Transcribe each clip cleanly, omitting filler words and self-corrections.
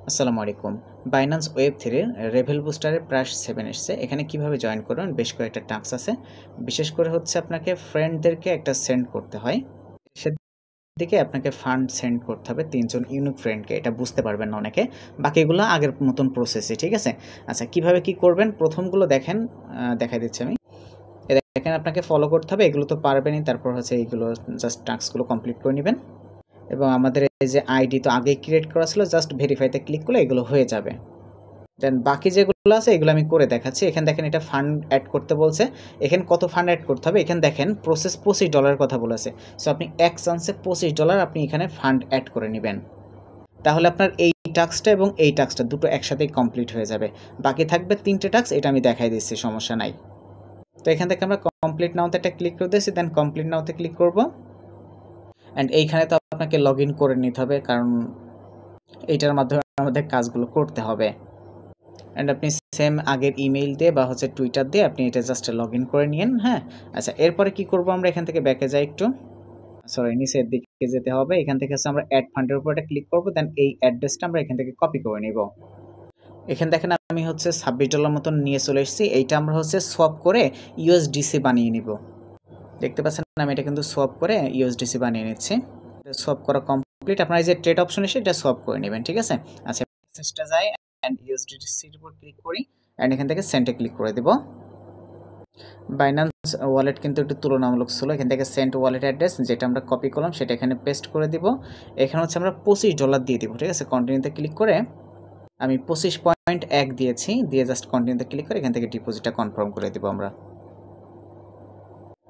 আসসালামু আলাইকুম। Binance web 3 এর রেভেল বুস্টারে প্রাইস 7 এসছে। এখানে কিভাবে জয়েন করবেন বেশ কয়েকটা টাস্ক আছে। বিশেষ করে হচ্ছে আপনাকে ফ্রেন্ডদেরকে একটা সেন্ড করতে হয়। সেদিকে আপনাকে ফান্ড সেন্ড করতে হবে ৩ জন ইউনিক ফ্রেন্ডকে। এটা বুঝতে পারবেন না অনেকে। বাকিগুলো আগের মতন প্রসেসই, ঠিক আছে? আচ্ছা কিভাবে কি করবেন? প্রথমগুলো দেখেন, দেখাই দিচ্ছি আমি। দেখেন আপনাকে ফলো করতে হবে। এগুলো তো পারবেনই। তারপর হচ্ছে এইগুলো জাস্ট টাস্কগুলো কমপ্লিট করে নিবেন। এবং আমাদের এই যে আইডি তো আগেই ক্রিয়েট করা ছিল, জাস্ট ভেরিফাইতে ক্লিক করলে এগুলো হয়ে যাবে। দেন বাকি যেগুলো আছে এগুলো আমি করে দেখাচ্ছি। এখানে দেখেন এটা ফান্ড অ্যাড করতে বলছে। এখানে কত ফান্ড অ্যাড করতে হবে? এখানে দেখেন প্রসেস $25 কথা বলেছে। সো আপনি এক চান্সে $25 আপনি এখানে ফান্ড অ্যাড করে নেবেন। তাহলে আপনার এই টাস্কটা এবং এই টাস্কটা দুটো একসাথেই কমপ্লিট হয়ে যাবে। বাকি থাকবে 3টে টাস্ক, এটা আমি দেখাই দিচ্ছি, সমস্যা নাই। তো এখান থেকে আমরা কমপ্লিট নাওতে একটা ক্লিক করে দিয়েছি, দেন কমপ্লিট নাওতে ক্লিক করব। অ্যান্ড এইখানে তো আপনাকে লগ ইন করে নিতে হবে, কারণ এইটার মাধ্যমে আমাদের কাজগুলো করতে হবে। অ্যান্ড আপনি সেম আগের ইমেইল দিয়ে বা হচ্ছে টুইটার দিয়ে আপনি এটা জাস্ট লগ ইন করে নিন। হ্যাঁ, আচ্ছা এরপরে কি করব আমরা? এখান থেকে ব্যাকে যাই একটু, সরি নিচের দিকে যেতে হবে। এখান থেকে হচ্ছে আমরা অ্যাড ফান্ডের উপর একটা ক্লিক করব, দেন এই অ্যাড্রেসটা আমরা এখান থেকে কপি করে নিব। এখানে দেখেন আমি হচ্ছে $26 মতন নিয়ে চলে এসেছি। এইটা আমরা হচ্ছে সোয়াপ করে ইউএসডিসি বানিয়ে নিব। দেখতে পাচ্ছেন আমি এটা কিন্তু সোয়াপ করে ইউএসডিসি বানিয়ে নিচ্ছি। সোয়াপ করা কমপ্লিট। আপনার এই যে ট্রেড অপশন এসে এটা সোয়াপ করে নেবেন, ঠিক আছে? আচ্ছা মেসেজটা যাই অ্যান্ড ইউএসডিসির উপর ক্লিক করি অ্যান্ড এখান থেকে সেন্টে ক্লিক করে দেব। বাইন্যান্স ওয়ালেট কিন্তু একটু তুলনামূলক ছিল। এখান থেকে সেন্ট ওয়ালেট অ্যাড্রেস যেটা আমরা কপি করলাম সেটা এখানে পেস্ট করে দিব। এখানে হচ্ছে আমরা $25 দিয়ে দিব, ঠিক আছে? কন্টিনিউতে ক্লিক করে আমি 25.1 দিয়েছি, দিয়ে জাস্ট কন্টিনিউতে ক্লিক করে এখান থেকে ডিপোজিটটা কনফার্ম করে দিব আমরা।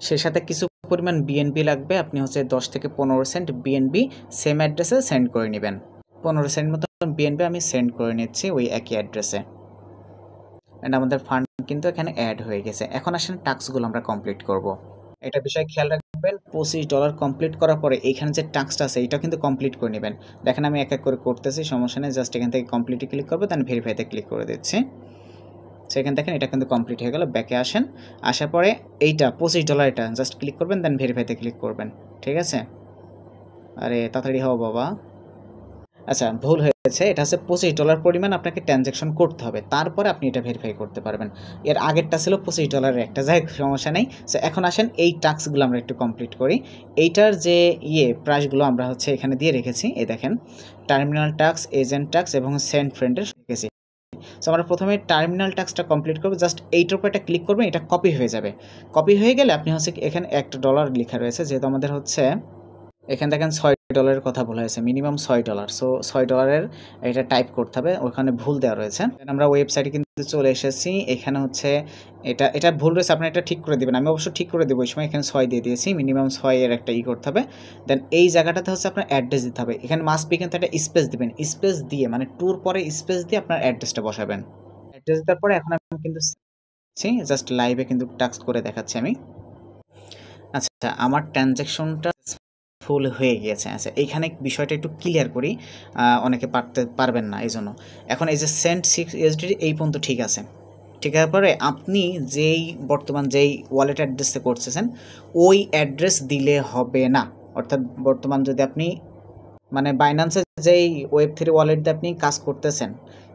সেই সাথে কিছু পরিমাণ বিএনবি লাগবে। আপনি হচ্ছে 10 থেকে 15 সেন্ট বিএনবি সেম অ্যাড্রেসে সেন্ড করে নেবেন। 15 সেন্ট মতন বিএনবি আমি সেন্ড করে নিচ্ছি ওই একই অ্যাড্রেসে। অ্যান্ড আমাদের ফান্ড কিন্তু এখানে অ্যাড হয়ে গেছে। এখন আসেন টাস্কগুলো আমরা কমপ্লিট করব। এটা বিষয়ে খেয়াল রাখবেন, $25 কমপ্লিট করার পরে এইখানে যে টাস্কটা আছে এটা কিন্তু কমপ্লিট করে নেবেন। দেখেন আমি এক এক করে করতেছি, সমস্যা নেই। জাস্ট এখান থেকে কমপ্লিটে ক্লিক করবো, দেন ভেরিফাইতে ক্লিক করে দিচ্ছি। সেখানে দেখেন এটা কিন্তু কমপ্লিট হয়ে গেল। ব্যাকে আসেন, আসার পরে এইটা $25 এটা জাস্ট ক্লিক করবেন, দেন ভেরিফাইতে ক্লিক করবেন, ঠিক আছে? আরে তাড়াতাড়ি হও বাবা। আচ্ছা ভুল হয়েছে, এটা হচ্ছে $25 পরিমাণ আপনাকে ট্রানজ্যাকশন করতে হবে, তারপরে আপনি এটা ভেরিফাই করতে পারবেন। এর আগেরটা ছিল $25 একটা, যাই হোক সমস্যা নেই। সো এখন আসেন এই টাস্কগুলো আমরা একটু কমপ্লিট করি। এইটার যে প্রাইসগুলো আমরা হচ্ছে এখানে দিয়ে রেখেছি, এই দেখেন টার্মিনাল টাস্ক, এজেন্ট টাস্ক এবং সেন্ড ফ্রেন্ডের রেখেছি। সো আমরা প্রথমে টার্মিনাল টাস্কটা কমপ্লিট করবো। জাস্ট এইটার উপর একটা ক্লিক করবেন, এটা কপি হয়ে যাবে। কপি হয়ে গেলে আপনি হচ্ছে এখানে $1 লেখা রয়েছে, যেহেতু আমাদের হচ্ছে এখানে দেখেন $6 কথা বলা হয়েছে, মিনিমাম $6। সো $6 এটা টাইপ করতে হবে, ওখানে ভুল দেওয়া রয়েছে। আমরা ওয়েবসাইটে কিন্তু চলে এসেছি। এখানে হচ্ছে এটা ভুল রয়েছে, আপনি এটা ঠিক করে দেবেন। আমি অবশ্য ঠিক করে দেবো, ওই সময় এখানে 6 দিয়ে দিয়েছি, মিনিমাম 6 এর একটা করতে হবে। দেন এই জায়গাটাতে হচ্ছে আপনার অ্যাড্রেস দিতে হবে। এখানে মাস্ট বি কিন্তু একটা স্পেস দিবেন, স্পেস দিয়ে মানে টুর পরে স্পেস দিয়ে আপনার অ্যাড্রেসটা বসাবেন। অ্যাড্রেস দেওয়ার পরে এখন আমি কিন্তু জাস্ট লাইভে কিন্তু টাস্ক করে দেখাচ্ছি আমি। আচ্ছা আমার ট্রানজ্যাকশনটা ফুল হয়ে গিয়েছে। আচ্ছা এইখানে বিষয়টা একটু ক্লিয়ার করি, অনেকে পারবেন না এই জন্য। এখন এই যে সেন্ট 6 USDT এই পর্যন্ত ঠিক আছে। ঠিক আছে, পরে আপনি বর্তমান যেই ওয়ালেট অ্যাড্রেসে করতেছেন ওই অ্যাড্রেস দিলে হবে না। অর্থাৎ বর্তমান যদি আপনি মানে বাইন্যান্সের যেই ওয়েব3 ওয়ালেট দিয়ে আপনি কাজ করতেছেন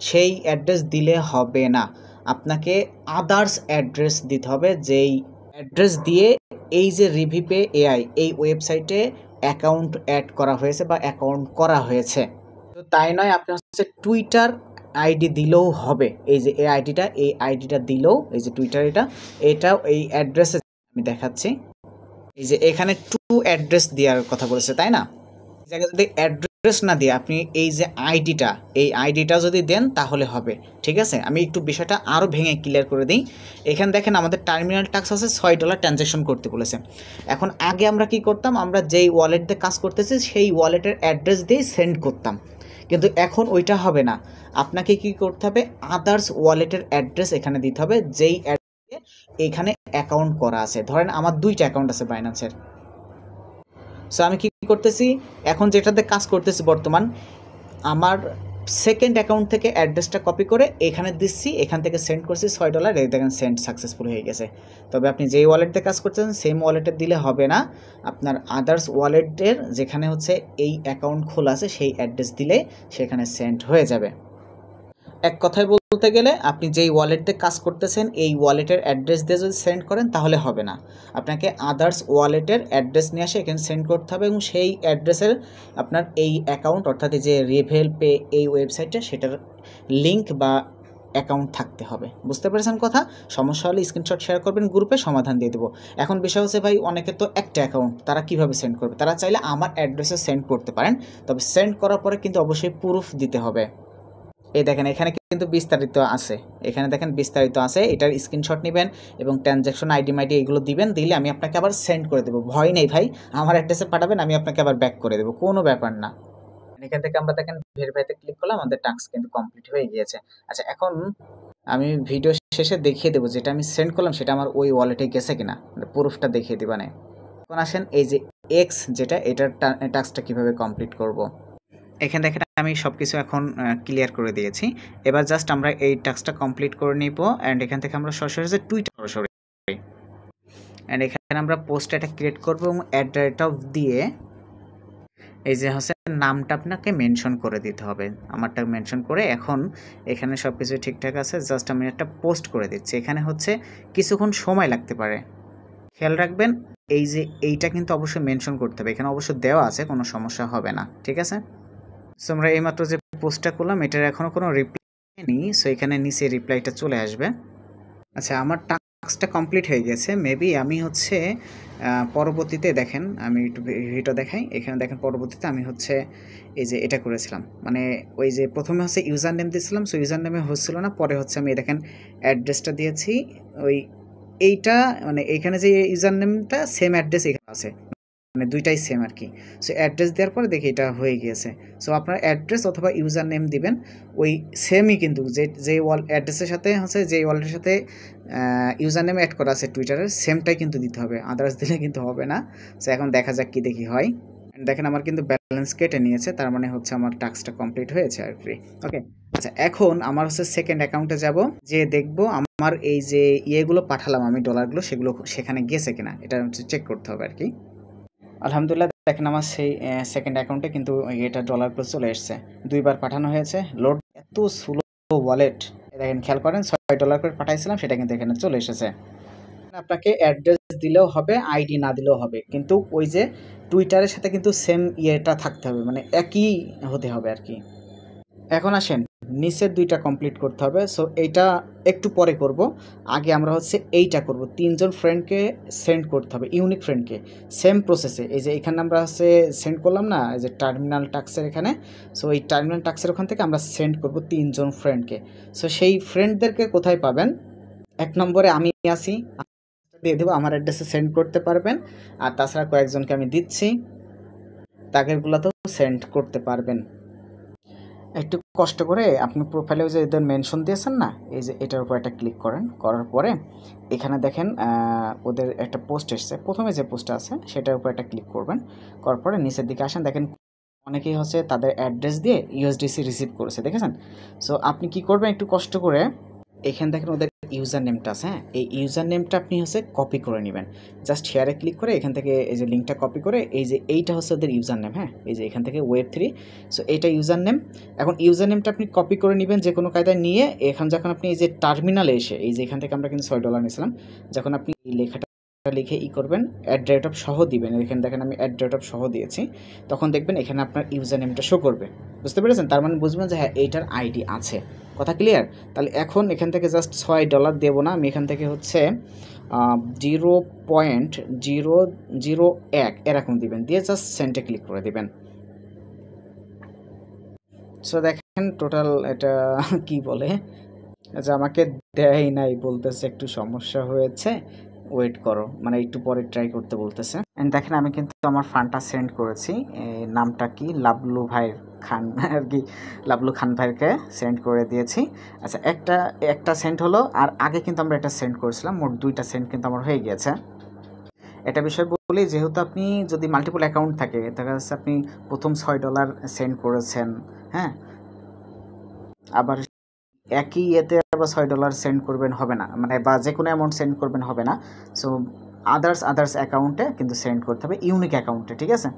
সেই অ্যাড্রেস দিলে হবে না। আপনাকে আদার্স অ্যাড্রেস দিতে হবে, যেই অ্যাড্রেস দিয়ে এই যে রিভিপে এআই এই ওয়েবসাইটে অ্যাকাউন্ট অ্যাড করা হয়েছে বা অ্যাকাউন্ট করা হয়েছে। তো তাই নয় আপনি হচ্ছে টুইটার আইডি দিলেও হবে। এই যে এই আইডিটা দিলেও, এই যে টুইটার এটাও এই অ্যাড্রেসে আমি দেখাচ্ছি। এই যে এখানে টু অ্যাড্রেস দেওয়ার কথা বলেছে, তাই না? জায়গায় যদি অ্যাড্রেস না দিয়ে আপনি এই যে আইডিটা যদি দেন তাহলে হবে, ঠিক আছে? আমি একটু বিষয়টা আরও ভেঙে ক্লিয়ার করে দিই। এখানে দেখেন আমাদের টার্মিনাল টাস্ক আছে $6 ট্রানজ্যাকশন করতে বলেছে। এখন আগে আমরা কি করতাম, আমরা যেই ওয়ালেট দিয়ে কাজ করতেছি সেই ওয়ালেটের অ্যাড্রেস দিয়ে সেন্ড করতাম, কিন্তু এখন ওইটা হবে না। আপনাকে কি করতে হবে, আদার্স ওয়ালেটের অ্যাড্রেস এখানে দিতে হবে, যেই অ্যাড্রেসে এখানে অ্যাকাউন্ট করা আছে। ধরেন আমার 2টা অ্যাকাউন্ট আছে বাইন্যান্সের। সো আমি কি করতেছি, এখন যেটাতে কাজ করতেছি বর্তমান, আমার সেকেন্ড অ্যাকাউন্ট থেকে অ্যাড্রেসটা কপি করে এখানে দিচ্ছি, এখান থেকে সেন্ড করছি $6। এই দেখেন সেন্ড সাকসেসফুল হয়ে গেছে। তবে আপনি যেই ওয়ালেটে কাজ করতেছেন সেম ওয়ালেটে দিলে হবে না, আপনার আদার্স ওয়ালেটের যেখানে হচ্ছে এই অ্যাকাউন্ট খোলা আছে সেই অ্যাড্রেস দিলে সেখানে সেন্ড হয়ে যাবে। এক কথায় বলতে গেলে আপনি যেই ওয়ালেটে কাজ করতেছেন এই ওয়ালেটের অ্যাড্রেস দিয়ে যদি সেন্ড করেন তাহলে হবে না, আপনাকে আদার্স ওয়ালেটের অ্যাড্রেস নিয়ে আসে এখানে সেন্ড করতে হবে এবং সেই অ্যাড্রেসের আপনার এই অ্যাকাউন্ট অর্থাৎ এই যে রেভেল পে এই ওয়েবসাইটটা সেটার লিঙ্ক বা অ্যাকাউন্ট থাকতে হবে। বুঝতে পেরেছেন কথা? সমস্যা হলে স্ক্রিনশট শেয়ার করবেন, গ্রুপে সমাধান দিয়ে দেবো। এখন বিষয় হচ্ছে ভাই অনেকের তো একটা অ্যাকাউন্ট, তারা কিভাবে সেন্ড করবে? তারা চাইলে আমার অ্যাড্রেসে সেন্ড করতে পারেন, তবে সেন্ড করার পরে কিন্তু অবশ্যই প্রুফ দিতে হবে। এই দেখেন এখানে কিন্তু বিস্তারিত আছে, এখানে দেখেন বিস্তারিত আছে, এটার স্ক্রিনশট নেবেন এবং ট্রানজ্যাকশন আইডি মাইডি এগুলো দিবেন, দিলে আমি আপনাকে আবার সেন্ড করে দেবো। ভয় নেই ভাই, আমার অ্যাড্রেসে পাঠাবেন, আমি আপনাকে আবার ব্যাক করে দেবো, কোনো ব্যাপার না। এখান থেকে আমরা দেখেন ভেরিফাইতে ক্লিক করলাম, আমাদের টাস্ক কিন্তু কমপ্লিট হয়ে গিয়েছে। আচ্ছা এখন আমি ভিডিও শেষে দেখিয়ে দেবো যেটা আমি সেন্ড করলাম সেটা আমার ওই ওয়ালেটে গেছে কিনা, প্রুফটা দেখিয়ে দিবা না। এখন আসেন এই যে এক্স যেটা, এটার টাস্কটা কীভাবে কমপ্লিট করব। এখানে দেখেন আমি সব কিছু এখন ক্লিয়ার করে দিয়েছি। এবার জাস্ট আমরা এই টাস্কটা কমপ্লিট করে নিব অ্যান্ড এখান থেকে আমরা সরাসরি টুইটার সরাসরি অ্যান্ড এখানে আমরা পোস্ট এটা ক্রিয়েট করবো এবং অ্যাট দ্য রেট অফ দিয়ে এই যে হচ্ছে নামটা আপনাকে মেনশন করে দিতে হবে, আমারটা মেনশন করে এখন এখানে সব কিছু ঠিকঠাক আছে, জাস্ট আমি একটা পোস্ট করে দিচ্ছি। এখানে হচ্ছে কিছুক্ষণ সময় লাগতে পারে, খেয়াল রাখবেন। এই যে এইটা কিন্তু অবশ্যই মেনশন করতে হবে, এখানে অবশ্য দেওয়া আছে, কোনো সমস্যা হবে না, ঠিক আছে। সো আমরা এইমাত্র যে পোস্টটা করলাম এটার এখনও কোনো রিপ্লাই নেই, সো এখানে নিচে রিপ্লাইটা চলে আসবে। আচ্ছা আমার টাস্কটা কমপ্লিট হয়ে গেছে, মেবি আমি হচ্ছে পরবর্তীতে দেখেন আমি একটু ভিডিও দেখাই, এখানে দেখেন পরবর্তীতে আমি হচ্ছে এই যে এটা করেছিলাম, মানে ওই যে প্রথমে হচ্ছে ইউজার নেম দিয়েছিলাম, সো ইউজার নেমে হচ্ছিল না, পরে হচ্ছে আমি দেখেন অ্যাড্রেসটা দিয়েছি, ওই এইটা মানে এইখানে যে ইউজার নেমটা সেম অ্যাড্রেস এখানে আছে, মানে দুইটাই সেম আর কি। সো অ্যাড্রেস দেওয়ার পরে দেখি এটা হয়ে গিয়েছে। সো আপনার অ্যাড্রেস অথবা ইউজার নেম দিবেন, ওই সেমই কিন্তু যে অ্যাড্রেসের সাথে হচ্ছে যে ওয়ালেটের সাথে ইউজার নেম অ্যাড করা আছে টুইটারের সেমটাই কিন্তু দিতে হবে, আদার্স দিলে কিন্তু হবে না। সো এখন দেখা যাক কি দেখি হয়। দেখেন আমার কিন্তু ব্যালেন্স কেটে নিয়েছে, তার মানে হচ্ছে আমার টাস্কটা কমপ্লিট হয়েছে আর কি। ওকে আচ্ছা এখন আমার হচ্ছে সেকেন্ড অ্যাকাউন্টে যাব, যে দেখবো আমার এই যে ইয়েগুলো পাঠালাম আমি ডলারগুলো, সেগুলো সেখানে গেছে কিনা এটা হচ্ছে চেক করতে হবে আর কি। আলহামদুলিল্লাহ দেখেন আমার সেই সেকেন্ড অ্যাকাউন্টে কিন্তু এটা ডলারগুলো চলে এসছে, দুইবার পাঠানো হয়েছে। লোড এত স্লো ওয়ালেট, দেখেন খেয়াল করেন $6 করে পাঠাইছিলাম, সেটা কিন্তু এখানে চলে এসেছে। আপনাকে অ্যাড্রেস দিলেও হবে, আইডি না দিলেও হবে, কিন্তু ওই যে টুইটারের সাথে কিন্তু সেম ইয়েটা থাকতে হবে, মানে একই হতে হবে আর কি। এখন আসেন নিচের দুইটা কমপ্লিট করতে হবে, সো এইটা একটু পরে করব, আগে আমরা হচ্ছে এইটা করব। 3 জন ফ্রেন্ডকে সেন্ড করতে হবে, ইউনিক ফ্রেন্ডকে, সেম প্রসেসে। এই যে এখানে আমরা হচ্ছে সেন্ড করলাম না এই যে টার্মিনাল টাস্কের এখানে, সো এই টার্মিনাল টাস্কের ওখান থেকে আমরা সেন্ড করব 3 জন ফ্রেন্ডকে। সো সেই ফ্রেন্ডদেরকে কোথায় পাবেন? 1 নম্বরে আমি আসি, দিয়ে দেবো, আমার অ্যাড্রেসে সেন্ড করতে পারবেন, আর তাছাড়া কয়েকজনকে আমি দিচ্ছি, তাদেরগুলোতেও সেন্ড করতে পারবেন। একটু কষ্ট করে আপনি প্রোফাইলে যে এদের মেনশন দিয়েছেন না, এই যে এটার উপর একটা ক্লিক করেন, করার পরে এখানে দেখেন ওদের একটা পোস্ট এসছে, প্রথমে যে পোস্টটা আছে সেটার উপর একটা ক্লিক করবেন, করার পরে নিচের দিকে আসেন, দেখেন অনেকেই হচ্ছে তাদের অ্যাড্রেস দিয়ে ইউএসডিসি রিসিভ করেছে, দেখেছেন। সো আপনি কি করবেন, একটু কষ্ট করে এখানে দেখেন ওদের ইউজার নেমটা আছে, হ্যাঁ এই ইউজার নেমটা আপনি হচ্ছে কপি করে নেবেন, জাস্ট শেয়ারে ক্লিক করে এখান থেকে এই যে লিঙ্কটা কপি করে এই যে এইটা হচ্ছে ওদের ইউজার নেম, হ্যাঁ এই যে এখান থেকে Web3, সো এইটা ইউজার নেম। এখন ইউজার নেমটা আপনি কপি করে নেবেন যে কোনো কায়দায় নিয়ে, এখন যখন আপনি এই যে টার্মিনালে এসে এই যে এখান থেকে আমরা কিন্তু $6 নিয়েছিলাম, যখন আপনি এই লেখাটা লিখে করবেন অ্যাট দ্য রেট অফ সহ দিবেন, এখানে দেখেন আমি অ্যাট দ্য রেট অফ সহ দিয়েছি, তখন দেখবেন এখানে আপনার ইউজার নেমটা শো করবে, বুঝতে পেরেছেন? তার মানে বুঝবেন যে হ্যাঁ এইটার আইডি আছে, কথা ক্লিয়ার? তাহলে এখন এখান থেকে জাস্ট $6 দেবো না, আমি এখান থেকে হচ্ছে 0.001 এরকম দিবেন, দিয়ে জাস্ট সেন্টে ক্লিক করে দিবেন। সো দেখেন টোটাল এটা কি বলে, আচ্ছা আমাকে দেয় নাই, বলতেছে একটু সমস্যা হয়েছে, ওয়েট করো, মানে একটু পরে ট্রাই করতে বলতেছে। এন্ড দেখেন আমি কিন্তু আমার ফান্ডটা সেন্ড করেছি, নামটা কি লাবলু ভাই খান আর কি, লাবলু খান ভাইকে সেন্ড করে দিয়েছি। আচ্ছা একটা সেন্ড হলো, আর আগে কিন্তু আমরা এটা সেন্ড করেছিলাম, মোট 2টা সেন্ড কিন্তু আমার হয়ে গিয়েছে। এটা বিষয় বলি, যেহেতু আপনি যদি মাল্টিপল অ্যাকাউন্ট থাকে, দেখা যাচ্ছে আপনি প্রথম $6 সেন্ড করেছেন, হ্যাঁ আবার একই ইয়েতে আবার $6 সেন্ড করবেন হবে না, মানে বা যে কোনো অ্যামাউন্ট সেন্ড করবেন হবে না, সো আদার্স অ্যাকাউন্টে কিন্তু সেন্ড করতে হবে, ইউনিক অ্যাকাউন্টে, ঠিক আছে?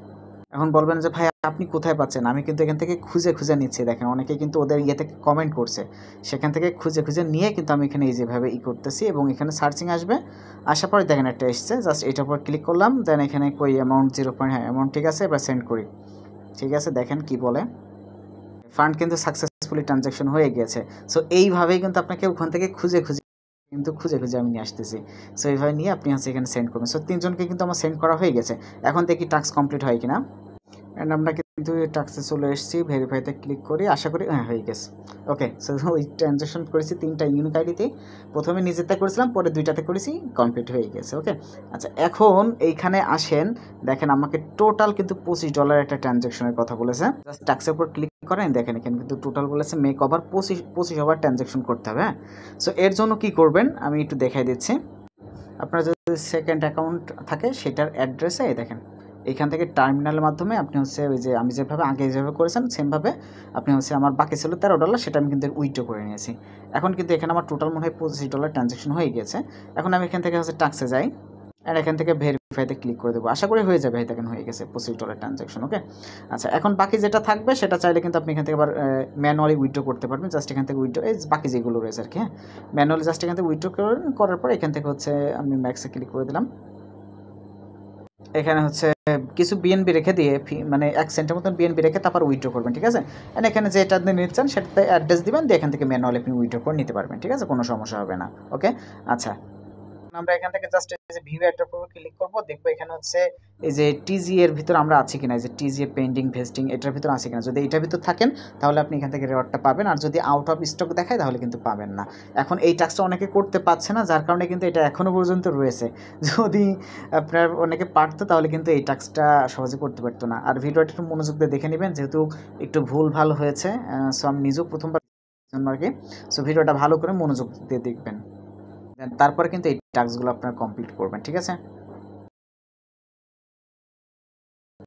এখন বলবেন যে ভাই আপনি কোথায় পাচ্ছেন? আমি কিন্তু এখান থেকে খুঁজে, খুঁজে নিচ্ছি। দেখেন অনেকে কিন্তু ওদের ইয়ে থেকে কমেন্ট করছে। সেখান থেকে খুঁজে, খুঁজে নিয়ে কিন্তু আমি এখানে এই যেভাবে করতেছি এবং এখানে সার্চিং আসবে। আসার পরে দেখেন একটা এসছে। জাস্ট এটার উপর ক্লিক করলাম। দেন এখানে কই অ্যামাউন্ট 0 হ্যাঁ, অ্যামাউন্ট ঠিক আছে। এবার সেন্ড করি। ঠিক আছে, দেখেন কি বলে। ফান্ড কিন্তু সাকসেসফুলি ট্রান্সাকশন হয়ে গিয়েছে। সো এইভাবেই কিন্তু আপনাকে ওখান থেকে খুঁজে, খুঁজে আমি নিয়ে আসতেছি। সো এইভাবে নিয়ে আপনি হচ্ছে এখানে সেন্ড করবেন। সো ৩ জনকে কিন্তু আমার সেন্ড করা হয়ে গেছে। এখন দেখি টাস্ক কমপ্লিট হয় কিনা। অ্যান্ড আমরা কিন্তু টাস্কে চলে এসেছি, ভেরিফাইতে ক্লিক করি, আশা করি হ্যাঁ হয়ে গেছে। ওকে, সো ওই ট্রানজ্যাকশন করেছি ৩টা ইউনিক আইডিতে। প্রথমে নিজেরটা করেছিলাম, পরে 2টাতে করেছি, কমপ্লিট হয়ে গেছে। ওকে, আচ্ছা এখন এইখানে আসেন, দেখেন আমাকে টোটাল কিন্তু $25 একটা ট্রানজ্যাকশনের কথা বলেছে। জাস্ট টাস্কের উপর ক্লিক করেন, দেখেন এখানে কিন্তু টোটাল বলেছে মেক ওভার 25 ওভার ট্রানজ্যাকশন করতে হবে। হ্যাঁ, সো এর জন্য কি করবেন আমি একটু দেখাই দিচ্ছি। আপনার যদি সেকেন্ড অ্যাকাউন্ট থাকে সেটার অ্যাড্রেসে দেখেন এখান থেকে টার্মিনালের মাধ্যমে আপনি হচ্ছে ওই যে আমি যেভাবে আগে যেভাবে করেছেন সেমভাবে আপনি হচ্ছে আমার বাকি ছিল $13, সেটা আমি কিন্তু উইথড্র করে নিয়েছি। এখন কিন্তু এখানে আমার টোটাল মনে হয় $25 ট্রানজ্যাকশন হয়ে গেছে। এখন আমি এখান থেকে হচ্ছে টাস্কে যাই আর এখান থেকে ভেরিফাইতে ক্লিক করে দেবো, আশা করি হয়ে যাবে। এই দেখেন হয়ে গেছে $25 ট্রানজ্যাকশন। ওকে, আচ্ছা এখন বাকি যেটা থাকবে সেটা চাইলে কিন্তু আপনি এখান থেকে আবার ম্যানুয়ালি উইথড্র করতে পারবেন। জাস্ট এখান থেকে উইথড্র এই বাকি যেগুলো রয়েছে আর কি, হ্যাঁ ম্যানুয়ালি জাস্ট এখান থেকে উইথড্র করার পর এখান থেকে হচ্ছে আমি ম্যাক্সে ক্লিক করে দিলাম। এখানে হচ্ছে কিছু বিএনবি রেখে দিয়ে মানে 1 সেন্টের মতন বিএনবি রেখে তারপর উইথড্র করবেন। ঠিক আছে, এন্ড এখানে যেটা আপনি নিচ্ছেন সেটাতে অ্যাড্রেস দিবেন, দিয়ে এখান থেকে ম্যানুয়ালি আপনি উইথড্র করে নিতে পারবেন। ঠিক আছে, কোনো সমস্যা হবে না। ওকে, আচ্ছা আমরা এখান থেকে জাস্ট এই যে ভিউ অ্যাড্রেস উপর ক্লিক করব, দেখব এখানে হচ্ছে এই যে টিজি এর ভিতর আমরা আছি কিনা, এই যে টিজি পেন্ডিং ভেস্টিং এটার ভিতর আছে কিনা। যদি এটার ভিতর থাকেন তাহলে আপনি এখান থেকে রিওয়ার্ডটা পাবেন, আর যদি আউট অফ স্টক দেখায় তাহলে কিন্তু পাবেন না। এখন এই টাস্কটা অনেকে করতে পারছে না, যার কারণে কিন্তু এটা এখনো পর্যন্ত রয়েছে। যদি আপনার অনেকে পারতো তাহলে কিন্তু এই টাস্কটা সহজে করতে পারতো না। আর ভিডিওটা একটু মনোযোগ দিয়ে দেখে নেবেন, যেহেতু একটু ভুল ভাল হয়েছে। সো আমি নিজেও প্রথমবার জন্য আর কি। সো ভিডিওটা ভালো করে মনোযোগ দিয়ে দেখবেন, তারপরে কিন্তু এই টাস্কগুলো আপনারা কমপ্লিট করবেন। ঠিক আছে।